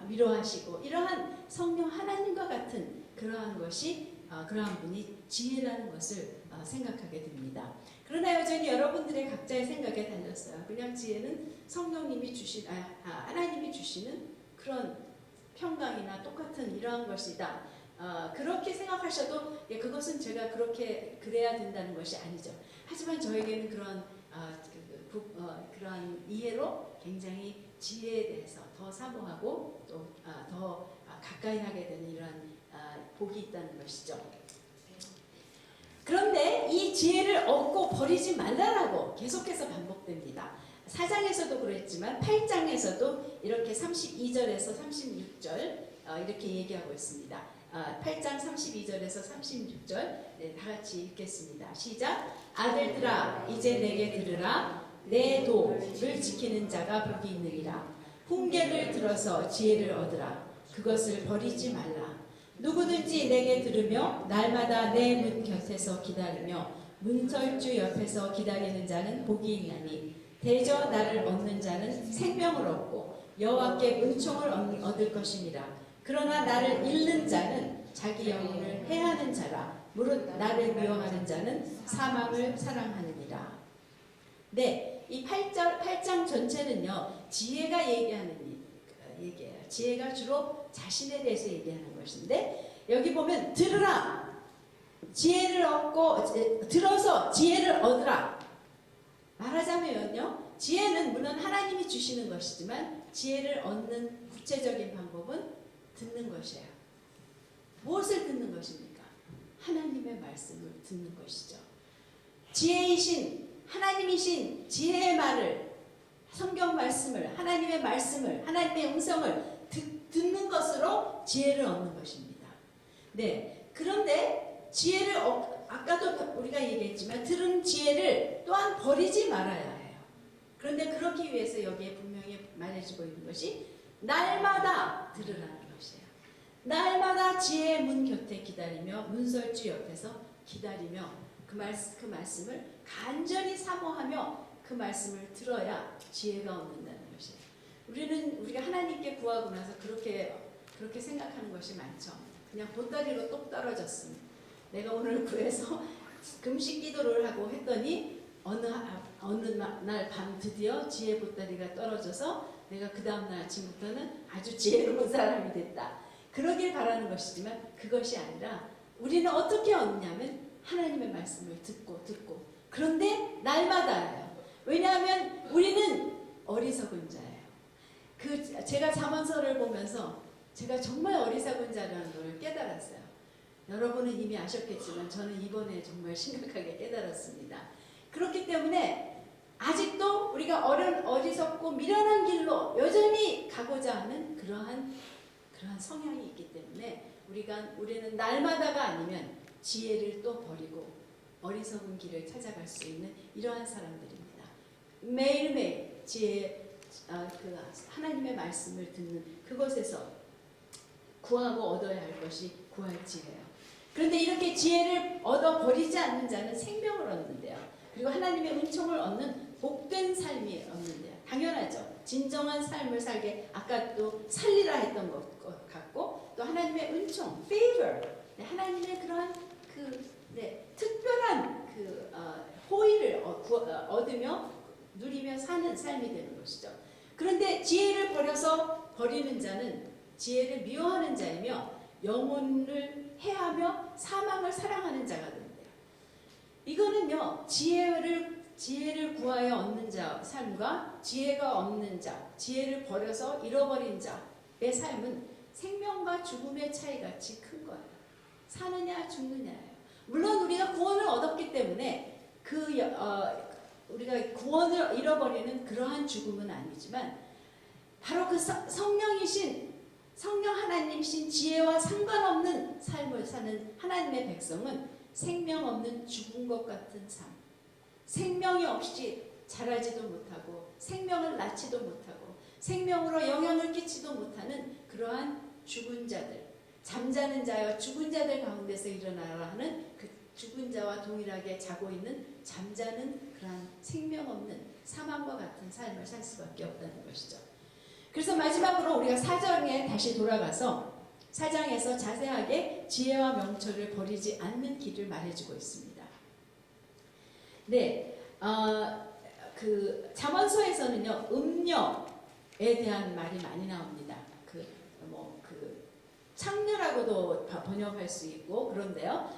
위로하시고 이러한 성령 하나님과 같은 그러한 분이 지혜라는 것을 생각하게 됩니다. 그러나 여전히 여러분들의 각자의 생각에 달렸어요. 그냥 지혜는 성령님이 하나님이 주시는 그런 평강이나 똑같은 이러한 것이다. 그렇게 생각하셔도 그것은 제가 그래야 된다는 것이 아니죠. 하지만 저에게는 그러한 이해로 굉장히 지혜에 대해서 더 사모하고 또 더 가까이 하게 되는 이러한 복이 있다는 것이죠. 그런데 이 지혜를 얻고 버리지 말라라고 계속해서 반복됩니다. 4장에서도 그랬지만 8장에서도 이렇게 32절에서 36절 이렇게 얘기하고 있습니다. 8장 32절에서 36절 네, 다 같이 읽겠습니다. 시작. 아들들아 이제 내게 들으라. 내 도를 지키는 자가 복이 있느니라. 훈계를 들어서 지혜를 얻으라. 그것을 버리지 말라. 누구든지 내게 들으며 날마다 내 문 곁에서 기다리며 문설주 옆에서 기다리는 자는 복이 있나니 대저 나를 얻는 자는 생명을 얻고 여호와께 은총을 얻을 것이니라. 그러나 나를 잃는 자는 자기 영혼을 해하는 자라. 무릇 나를 미워하는 자는 사망을 사랑하느니라. 네, 이 8장 전체는요, 지혜가 얘기하는 얘기예요. 지혜가 주로 자신에 대해서 얘기하는 것인데, 여기 보면 들으라. 지혜를 얻고 들어서 지혜를 얻으라. 말하자면요, 지혜는 물론 하나님이 주시는 것이지만 지혜를 얻는 구체적인 방법은 듣는 것이에요. 무엇을 듣는 것입니까? 하나님의 말씀을 듣는 것이죠. 지혜이신 하나님이신 지혜의 말을, 성경 말씀을, 하나님의 말씀을, 하나님의 음성을 듣는 것으로 지혜를 얻는 것입니다. 네, 그런데 지혜를 아까도 우리가 얘기했지만 들은 지혜를 또한 버리지 말아야 해요. 그런데 그렇기 위해서 여기에 분명히 말해주고 있는 것이 날마다 들으라는 것이에요. 날마다 지혜의 문 곁에 기다리며 문설주 옆에서 기다리며 그 말씀을 간절히 사모하며 그 말씀을 들어야 지혜가 얻는다는 것이에요. 우리가 하나님께 구하고 나서 그렇게 생각하는 것이 많죠. 그냥 보따리로 똑 떨어졌습니다. 내가 오늘 구해서 금식 기도를 하고 했더니 어느 날 밤 드디어 지혜 보따리가 떨어져서 내가 그 다음날 아침부터는 아주 지혜로운 사람이 됐다. 그러길 바라는 것이지만 그것이 아니라 우리는 어떻게 얻느냐면 하나님의 말씀을 듣고 그런데 날마다예요. 왜냐하면 우리는 어리석은 자예요. 제가 잠언서를 보면서 제가 정말 어리석은 자라는 걸 깨달았어요. 여러분은 이미 아셨겠지만 저는 이번에 정말 심각하게 깨달았습니다. 그렇기 때문에 아직도 우리가 어리석고 미련한 길로 여전히 가고자 하는 그러한 성향이 있기 때문에 우리는 날마다가 아니면 지혜를 또 버리고 어리석은 길을 찾아갈 수 있는 이러한 사람들입니다. 매일매일 하나님의 말씀을 듣는 그것에서 구하고 얻어야 할 것이 구할 지혜예요. 그런데 이렇게 지혜를 얻어 버리지 않는 자는 생명을 얻는데요. 그리고 하나님의 은총을 얻는 복된 삶이 얻는데요. 당연하죠. 진정한 삶을 살게 아까 또 살리라 했던 것 같고 또 하나님의 은총, favor, 하나님의 그러한 특별한 호의를 얻으며 누리며 사는 삶이 되는 것이죠. 그런데 지혜를 버리는 자는 지혜를 미워하는 자이며 영혼을 해하며 사망을 사랑하는 자가 된대요. 이거는요, 지혜를 구하여 얻는 자 삶과 지혜가 없는 자, 지혜를 버려서 잃어버린 자의 삶은 생명과 죽음의 차이같이 큰 거예요. 사느냐 죽느냐예요. 물론 우리가 구원을 얻었기 때문에 우리가 구원을 잃어버리는 그러한 죽음은 아니지만 바로 그 성령 하나님이신 지혜와 상관없는 삶을 사는 하나님의 백성은 생명 없는 죽은 것 같은 삶, 생명이 없이 자라지도 못하고 생명을 낳지도 못하고 생명으로 영향을 끼치도 못하는 그러한 죽은 자들, 잠자는 자와 죽은 자들 가운데서 일어나라 하는 그 죽은 자와 동일하게 자고 있는 잠자는 그러한 생명 없는 사망과 같은 삶을 살 수밖에 없다는 것이죠. 그래서 마지막으로 우리가 4장에 다시 돌아가서 4장에서 자세하게 지혜와 명철을 버리지 않는 길을 말해주고 있습니다. 네, 잠언서에서는요 음녀에 대한 말이 많이 나옵니다. 창녀라고도 번역할 수 있고 그런데요.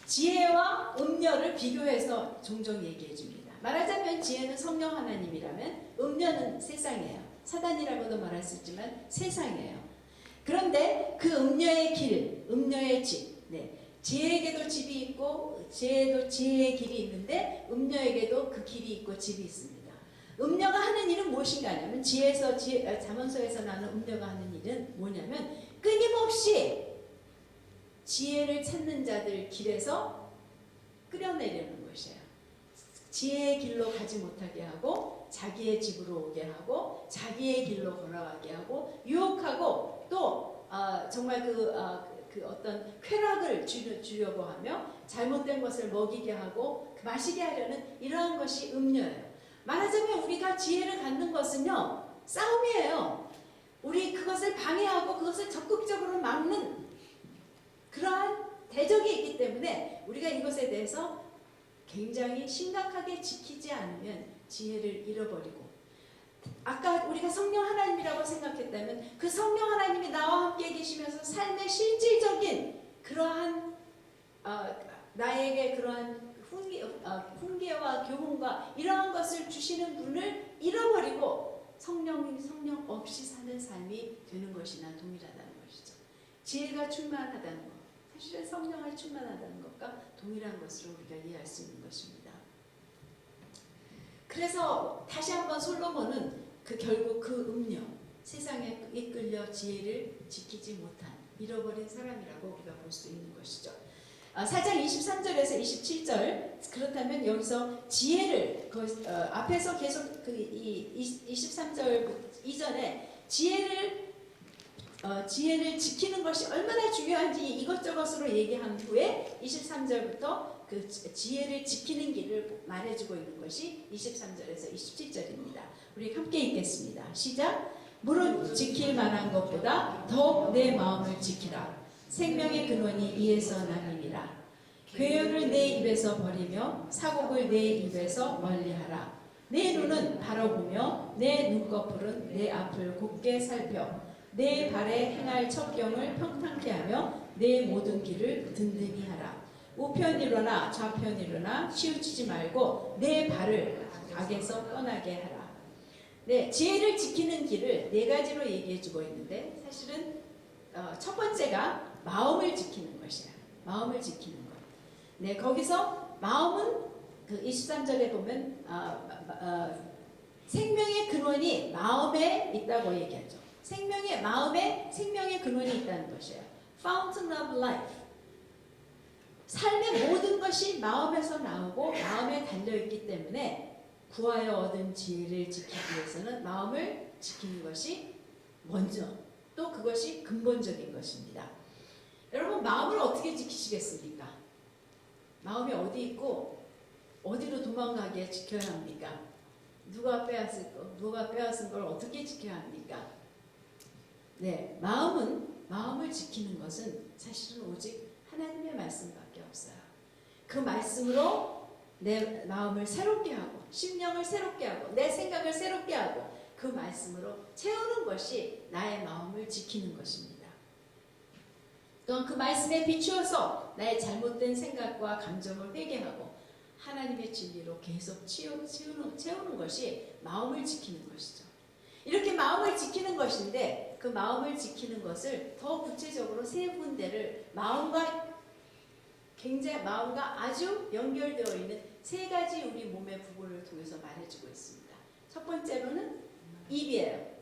지혜와 음녀를 비교해서 종종 얘기해 줍니다. 말하자면 지혜는 성령 하나님이라면 음녀는 세상이에요. 사단이라고도 말할 수 있지만 세상이에요. 그런데 그 음녀의 길, 음녀의 집, 지혜에게도 집이 있고 지혜의 길이 있는데 음녀에게도 그 길이 있고 집이 있습니다. 음녀가 하는 일은 무엇인가 하냐면 잠언서에서 나는 음녀가 하는 일은 뭐냐면 끊임없이 지혜를 찾는 자들 길에서 끌어내려는 것이에요. 지혜의 길로 가지 못하게 하고 자기의 집으로 오게 하고 자기의 길로 걸어가게 하고 유혹하고 또 정말 어떤 쾌락을 주려고 하며 잘못된 것을 먹이게 하고 마시게 하려는 이러한 것이 음녀예요. 말하자면 우리가 지혜를 갖는 것은요 싸움이에요. 우리 그것을 방해하고 그것을 적극적으로 막는 그러한 대적이 있기 때문에 우리가 이것에 대해서 굉장히 심각하게 지키지 않으면 지혜를 잃어버리고 아까 우리가 성령 하나님이라고 생각했다면 그 성령 하나님이 나와 함께 계시면서 삶의 실질적인 그러한 나에게 그러한 훈계와 교훈과 이러한 것을 주시는 분을 잃어버리고 성령 없이 사는 삶이 되는 것이나 동일하다는 것이죠. 지혜가 충만하다는 것, 사실은 성령을 충만하다는 것과 동일한 것으로 우리가 이해할 수 있는 것입니다. 그래서 다시 한번 솔로몬은 결국 그 음녀, 세상에 이끌려 지혜를 지키지 못한 잃어버린 사람이라고 우리가 볼 수 있는 것이죠. 4장 23절에서 27절, 그렇다면 여기서 지혜를 앞에서 계속 그 23절 이전에 지혜를 지키는 것이 얼마나 중요한지 이것저것으로 얘기한 후에 23절부터 그 지혜를 지키는 길을 말해주고 있는 것이 23절에서 27절입니다. 우리 함께 읽겠습니다. 시작. 무릇 지킬 만한 것보다 더욱 내 마음을 지키라. 생명의 근원이 이에서 나님이라. 괴연을 내 입에서 버리며 사곡을 내 입에서 멀리하라. 내 눈은 바라보며 내 눈꺼풀은 내 앞을 곱게 살펴 내 발에 행할 첩경을 평탄케 하며 내 모든 길을 든든히 하라. 우편 일어나 좌편 일어나 치우치지 말고 내 발을 악에서 떠나게 하라. 네, 지혜를 지키는 길을 네 가지로 얘기해주고 있는데 사실은 첫 번째가 마음을 지키는 것이야. 마음을 지키는 것. 네, 거기서 마음은 그 23절에 보면 생명의 근원이 마음에 있다고 얘기하죠. 마음에 생명의 근원이 있다는 것이에요. Fountain of Life. 삶의 모든 것이 마음에서 나오고 마음에 달려있기 때문에 구하여 얻은 지혜를 지키기 위해서는 마음을 지키는 것이 먼저, 또 그것이 근본적인 것입니다. 여러분, 마음을 어떻게 지키시겠습니까? 마음이 어디 있고 어디로 도망가게 지켜야 합니까? 누가 빼앗은 걸 어떻게 지켜야 합니까? 네, 마음을 지키는 것은 사실은 오직 하나님의 말씀밖에 없어요. 그 말씀으로 내 마음을 새롭게 하고 심령을 새롭게 하고 내 생각을 새롭게 하고 그 말씀으로 채우는 것이 나의 마음을 지키는 것입니다. 또한 그 말씀에 비추어서 나의 잘못된 생각과 감정을 회개하고 하나님의 진리로 계속 채우는 것이 마음을 지키는 것이죠. 이렇게 마음을 지키는 것인데 그 마음을 지키는 것을 더 구체적으로 세 군데를 마음과 아주 연결되어 있는 세 가지 우리 몸의 부분을 통해서 말해주고 있습니다. 첫 번째로는 입이에요.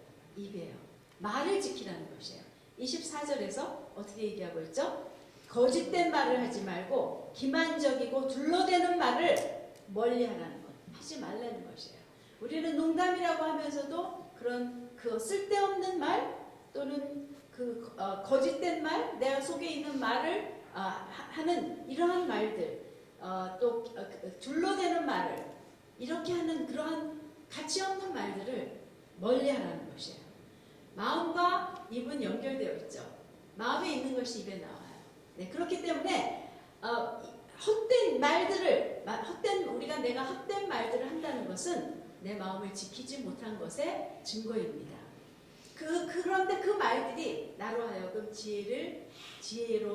말을 지키라는 것이에요. 24절에서 어떻게 얘기하고 있죠? 거짓된 말을 하지 말고 기만적이고 둘러대는 말을 멀리하라는 것, 하지 말라는 것이에요. 우리는 농담이라고 하면서도 그런 그 쓸데없는 말 또는 거짓된 말, 내가 속에 있는 말을 하는 이러한 말들, 또 둘러대는 말을 이렇게 하는 그러한 가치 없는 말들을 멀리하라는 것이에요. 마음과 입은 연결되어 있죠. 마음에 있는 것이 입에 나와요. 네, 그렇기 때문에 내가 헛된 말들을 한다는 것은 내 마음을 지키지 못한 것의 증거입니다. 그런데 그 말들이 나로 하여금 지혜의 길,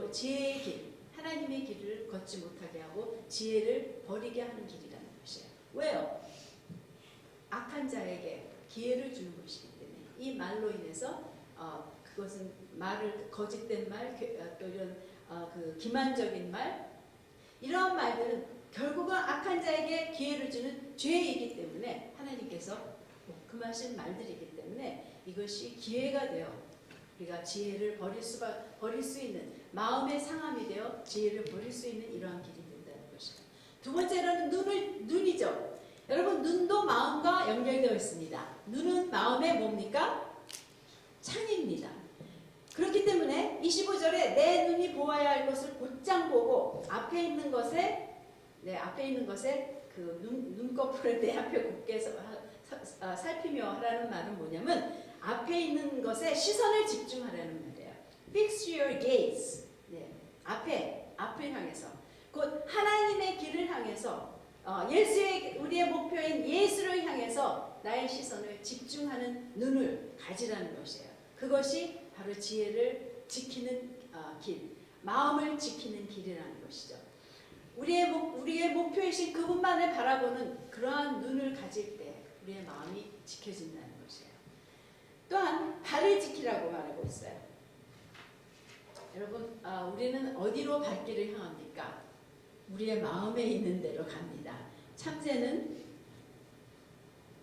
하나님의 길을 걷지 못하게 하고 지혜를 버리게 하는 길이라는 것이에요. 왜요? 악한 자에게 기회를 주는 것이기 때문에 이 말로 인해서 그것은 거짓된 말, 또 이런 기만적인 말, 이러한 말들은 결국은 악한 자에게 기회를 주는 죄이기 때문에 하나님께서 금하신 말들이기 때문에 이것이 기회가 되어 우리가 지혜를 버릴 수 있는 마음의 상함이 되어 지혜를 버릴 수 있는 이러한 길이 된다는 것이죠. 두 번째로는 눈이죠. 여러분, 눈도 마음과 연결되어 있습니다. 눈은 마음의 뭡니까? 창입니다. 그렇기 때문에 25절에 내 눈이 보아야 할 것을 곧장 보고 앞에 있는 것에 그 눈꺼풀을 내 앞에 곱게 살피며 하라는 말은 뭐냐면 앞에 있는 것에 시선을 집중하라는 말이에요. Fix your gaze. 네, 앞을 향해서 곧 하나님의 길을 향해서 우리의 목표인 예수를 향해서 나의 시선을 집중하는 눈을 가지라는 것이에요. 그것이 바로 지혜를 지키는 길, 마음을 지키는 길이라는 것이죠. 우리의 목표이신 그분만을 바라보는 그러한 눈을 가질 때 우리의 마음이 지켜진다는 것이에요. 또한 발을 지키라고 말하고 있어요. 여러분, 우리는 어디로 발길을 향합니까? 우리의 마음에 있는 대로 갑니다. 참새는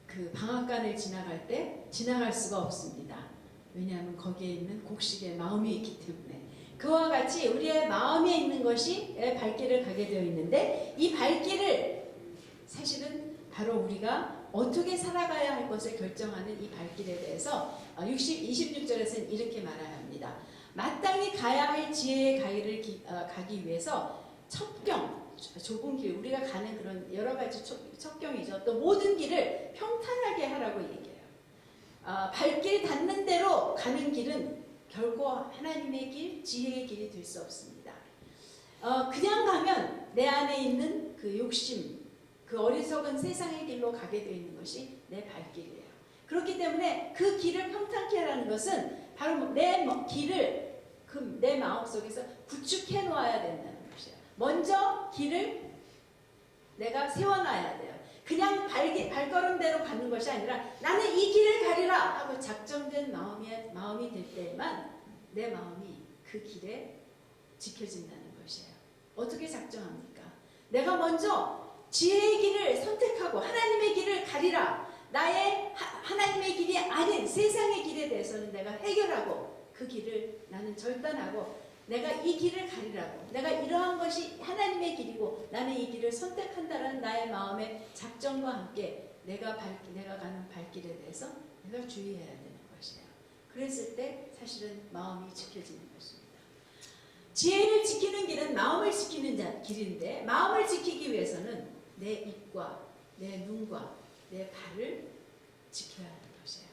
그 방앗간을 지나갈 때 지나갈 수가 없습니다. 왜냐하면 거기에 있는 곡식의 마음이 있기 때문에. 그와 같이 우리의 마음에 있는 것이 발길을 가게 되어 있는데, 이 발길을 사실은 바로 우리가 어떻게 살아가야 할 것을 결정하는 이 발길에 대해서 26절에서는 이렇게 말합니다. 마땅히 가야 할 지혜의 가기를 가기 위해서 첩경, 좁은 길, 우리가 가는 그런 여러 가지 첩경이죠. 또 모든 길을 평탄하게 하라고 얘기해요. 발길 닿는 대로 가는 길은 결코 하나님의 길, 지혜의 길이 될 수 없습니다. 그냥 가면 내 안에 있는 그 욕심, 그 어리석은 세상의 길로 가게 되어 있는 것이 내 발길이에요. 그렇기 때문에 그 길을 평탄케 하라는 것은 바로 내 길을 내 마음속에서 구축해 놓아야 된다는 것이에요. 먼저 길을 내가 세워놔야 돼요. 그냥 발걸음대로 가는 것이 아니라 나는 이 길을 가리라 하고 작정된 마음이 될 때만 내 마음이 그 길에 지켜진다는 것이에요. 어떻게 작정합니까? 내가 먼저 지혜의 길을 선택하고 하나님의 길을 가리라. 나의 하나님의 길이 아닌 세상의 길에 대해서는 내가 해결하고 그 길을 나는 절단하고 내가 이 길을 가리라고, 내가 이러한 것이 하나님의 길이고 나는 이 길을 선택한다는 나의 마음의 작정과 함께 내가 가는 발길에 대해서 내가 주의해야 되는 것이에요. 그랬을 때 사실은 마음이 지켜지는 것입니다. 지혜를 지키는 길은 마음을 지키는 길인데, 마음을 지키기 위해서는 내 입과 내 눈과 내 발을 지켜야 하는 것이에요.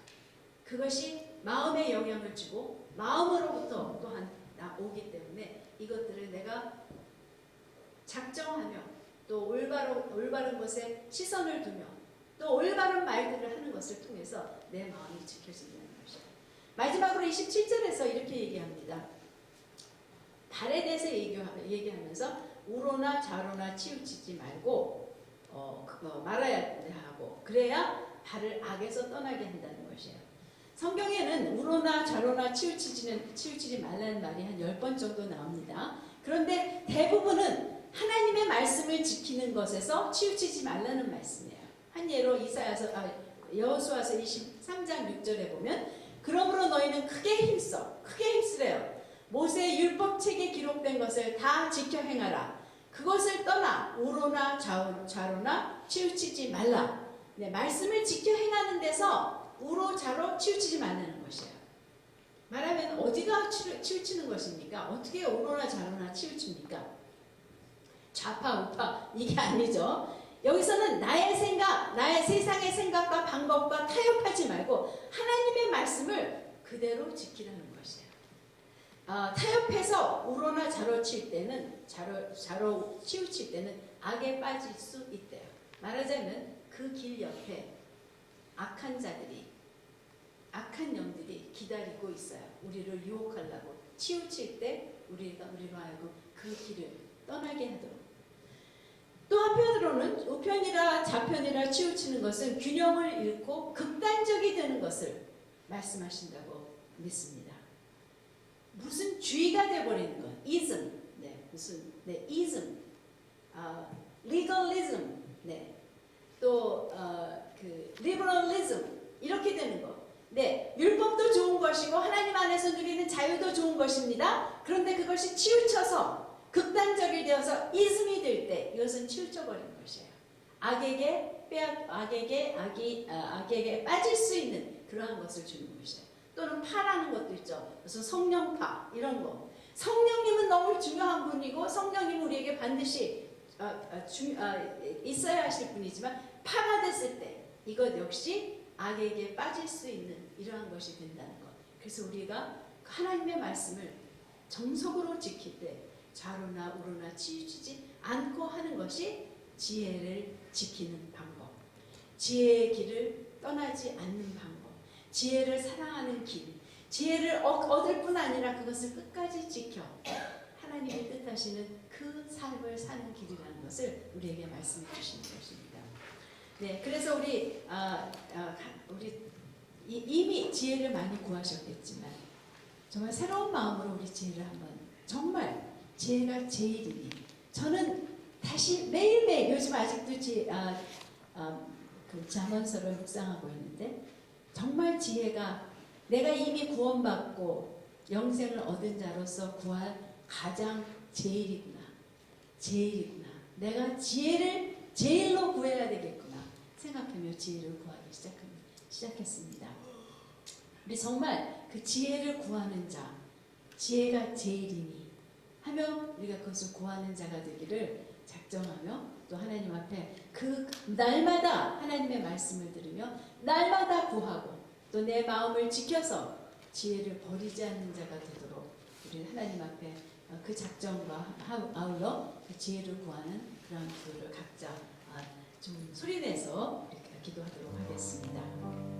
그것이 마음에 영향을 주고 마음으로부터 또한 오기 때문에 이것들을 내가 작정하며 또 올바른 것에 시선을 두며 또 올바른 말들을 하는 것을 통해서 내 마음이 지켜진다는 것이에요. 마지막으로 27절에서 이렇게 얘기합니다. 발에 대해서 얘기하면서 우로나 좌로나 치우치지 말고 말아야 하고, 그래야 발을 악에서 떠나게 한다는 것이에요. 성경에는 우로나 좌로나 치우치지 말라는 말이 한 10번 정도 나옵니다. 그런데 대부분은 하나님의 말씀을 지키는 것에서 치우치지 말라는 말씀이에요. 한 예로 여호수아서 23장 6절에 보면, 그러므로 너희는 크게 힘쓰래요. 모세의 율법책에 기록된 것을 다 지켜 행하라. 그것을 떠나 우로나 좌로나 치우치지 말라. 네, 말씀을 지켜 행하는 데서 우로 좌로 치우치지 말라는 것이에요. 말하면 어디가 치우치는 것입니까? 어떻게 우로나 좌로나 치우칩니까? 좌파 우파 이게 아니죠. 여기서는 나의 생각, 나의 세상의 생각과 방법과 타협하지 말고 하나님의 말씀을 그대로 지키라는 것이에요. 타협해서 우로나 좌로 치울 때는 좌로 치우칠 때는 악에 빠질 수 있대요. 말하자면 그 길 옆에 악한 자들이, 악한 영들이 기다리고 있어요. 우리를 유혹하려고. 치우칠 때 우리로 하여금 그 길을 떠나게 하도록. 또 한편으로는 우편이라 좌편이라 치우치는 것은 균형을 잃고 극단적이 되는 것을 말씀하신다고 믿습니다. 무슨 주의가 되어버리는 것, ism, ism, legalism, 또 liberalism 이렇게 되는 것. 네, 율법도 좋은 것이고 하나님 안에서 누리는 자유도 좋은 것입니다. 그런데 그것이 치우쳐서 극단적이 되어서 이즘이 될 때 이것은 치우쳐버린 것이에요. 악에게 빠질 수 있는 그러한 것을 주는 것이에요. 또는 파라는 것도 있죠. 무슨 성령파 이런 거. 성령님은 너무 중요한 분이고 성령님 우리에게 반드시 있어야 하실 분이지만 파가 됐을 때 이것 역시 악에게 빠질 수 있는 이러한 것이 된다는 것. 그래서 우리가 하나님의 말씀을 정석으로 지킬 때 좌로나 우로나 치우치지 않고 하는 것이 지혜를 지키는 방법, 지혜의 길을 떠나지 않는 방법, 지혜를 사랑하는 길, 지혜를 얻을 뿐 아니라 그것을 끝까지 지켜 하나님이 뜻하시는 그 삶을 사는 길이라는 것을 우리에게 말씀해 주시는 것입니다. 네, 그래서 우리 이미 지혜를 많이 구하셨겠지만 정말 새로운 마음으로 우리 지혜를 한번 정말 지혜가 제일이니 저는 다시 매일매일 요즘 아직도 그 잠언서를 묵상하고 있는데 정말 지혜가 내가 이미 구원받고 영생을 얻은 자로서 구할 가장 제일이구나. 제일이구나. 내가 지혜를 제일로 구해야 되겠구나 생각하며 지혜를 구하기 시작했습니다. 우리 정말 그 지혜를 구하는 자, 지혜가 제일이니 하며 우리가 그것을 구하는 자가 되기를 작정하며 또 하나님 앞에 그 날마다 하나님의 말씀을 들으며 날마다 구하고 또 내 마음을 지켜서 지혜를 버리지 않는 자가 되도록 우리 하나님 앞에 그 작정과 아울러 그 지혜를 구하는 그런 기도를 각자 좀 소리내서 이렇게 기도하도록 하겠습니다.